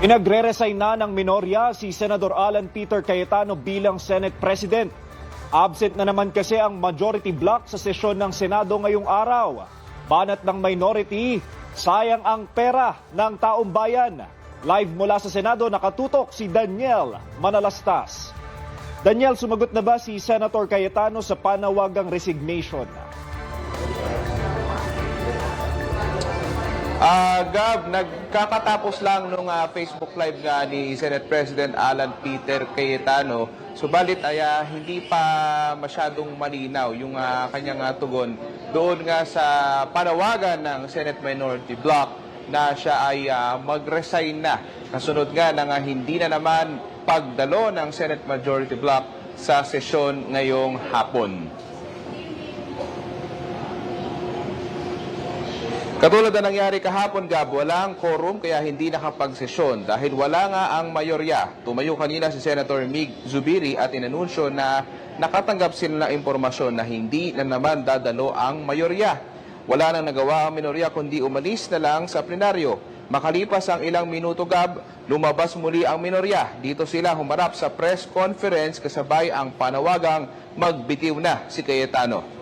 Pinagre-resign na ng minorya si Senador Alan Peter Cayetano bilang Senate President. Absent na naman kasi ang majority bloc sa sesyon ng Senado ngayong araw. Banat ng minority, sayang ang pera ng taong bayan. Live mula sa Senado, nakatutok si Daniel Manalastas. Daniel, sumagot na ba si Senator Cayetano sa panawagang resignation? Gab, nagkakatapos lang nung Facebook Live nga ni Senate President Alan Peter Cayetano. Subalit ay hindi pa masyadong malinaw yung kanyang tugon doon nga sa panawagan ng Senate Minority Bloc na siya ay mag-resign na. Kasunod nga na hindi na naman pagdalo ng Senate Majority Bloc sa sesyon ngayong hapon. Katulad na nangyari kahapon, Gab, walang quorum kaya hindi nakapagsesyon dahil wala nga ang mayorya. Tumayo kanina si Senator Mig Zubiri at inanunsyo na nakatanggap sila ng impormasyon na hindi na naman dadalo ang mayorya. Wala nang nagawa ang minorya kundi umalis na lang sa plenaryo. Makalipas ang ilang minuto, Gab, lumabas muli ang minorya. Dito sila humarap sa press conference kasabay ang panawagang magbitiw na si Cayetano.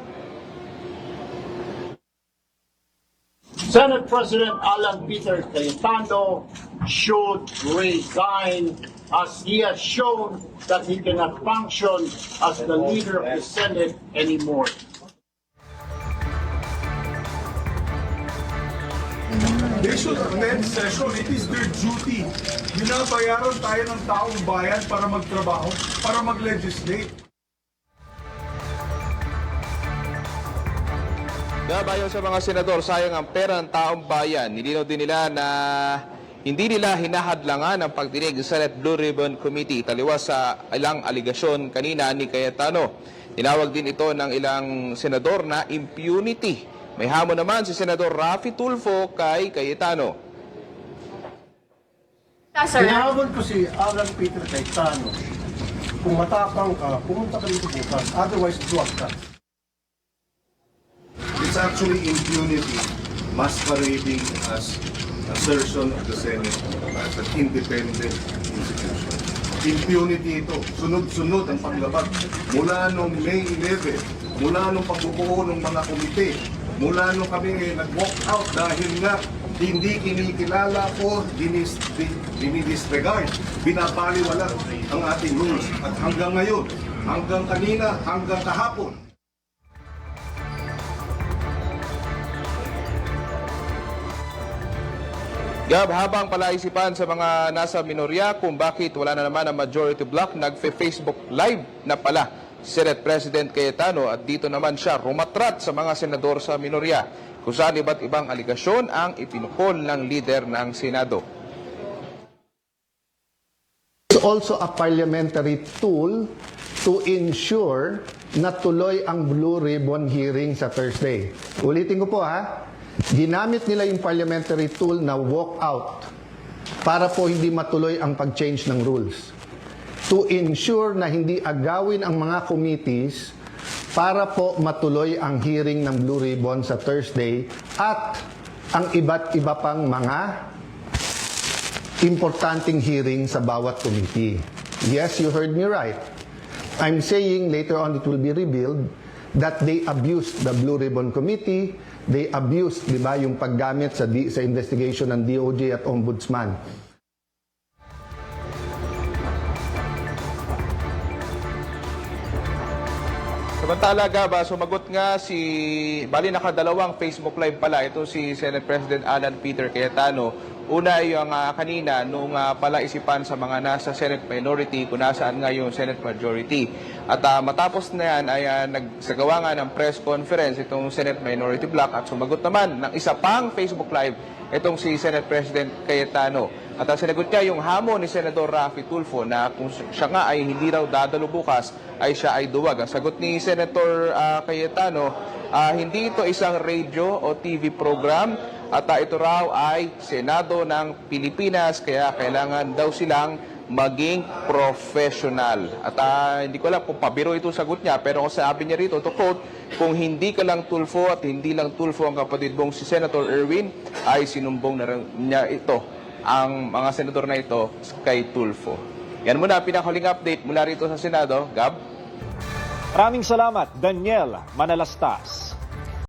Senate President Alan Peter Cayetano should resign as he has shown that he cannot function as the leader of the Senate anymore. They should attend session. It is their duty. Binabayaran tayo ng taong bayan para magtrabaho, para mag-legislate. Ayon sa mga senador, sayang ang pera ng taong bayan. Nilinaw din nila na hindi nila hinahadlangan ang pagdinig sa Senate Blue Ribbon Committee taliwas sa ilang aligasyon kanina ni Cayetano. Tinawag din ito ng ilang senador na impunity. May hamon naman si Senador Raffy Tulfo kay Cayetano. Hinahamon ko si Alan Peter Cayetano. Kung matapang ka, pumunta ka dito bukas. Otherwise, duwag ka. It's actually impunity masquerading as assertion of the Senate as an independent institution. Impunity ito. Sunod-sunod ang paglabag. Mula nung May 11, mula nung pagbubuo ng mga komite, mula nung kami nag-walk out dahil nga hindi kinikilala o dinidisregard, binabaliwala ang ating rules. At hanggang ngayon, hanggang kanina, hanggang kahapon, Gab, habang palaisipan sa mga nasa minorya kung bakit wala na naman ang majority bloc, nagfe-Facebook Live na pala Senate President Cayetano at dito naman siya rumatrat sa mga senador sa minorya kung saan iba't ibang aligasyon ang ipinukol ng leader ng Senado. It's also a parliamentary tool to ensure na tuloy ang Blue Ribbon hearing sa Thursday. Ulitin ko po ginamit nila yung parliamentary tool na walk out para po hindi matuloy ang pag-change ng rules. To ensure na hindi agawin ang mga committees para po matuloy ang hearing ng Blue Ribbon sa Thursday at ang iba't iba pang mga importanteng hearing sa bawat committee. Yes, you heard me right. I'm saying later on it will be revealed that they abused the Blue Ribbon Committee, they abused, di ba, yung paggamit sa investigation ng DOJ at Ombudsman. Samantala, Gab, sumagot nga bali nakadalawang Facebook Live pala, ito si Senate President Alan Peter Cayetano. Una yung kanina nung palaisipan sa mga nasa Senate Minority kung nasaan nga yung Senate Majority. At matapos na yan ay nagsagawa nga ng press conference itong Senate Minority Bloc at sumagot naman ng isa pang Facebook Live itong si Senate President Cayetano. At sinagot niya yung hamon ni Senador Raffy Tulfo na kung siya nga ay hindi raw dadalo bukas ay siya ay duwag. Ang sagot ni Senator Cayetano, hindi ito isang radio o TV program at ito raw ay Senado ng Pilipinas kaya kailangan daw silang maging professional. At hindi ko alam kung pabiro ito sagot niya pero kung sabi niya rito, to quote, kung hindi ka lang Tulfo at hindi lang Tulfo ang kapatid mong si Senator Erwin ay sinumbong na rin niya ito ang mga senador na ito kay Tulfo. Yan muna ang pinakahuling update mula rito sa Senado. Gab? Maraming salamat, Daniel Manalastas.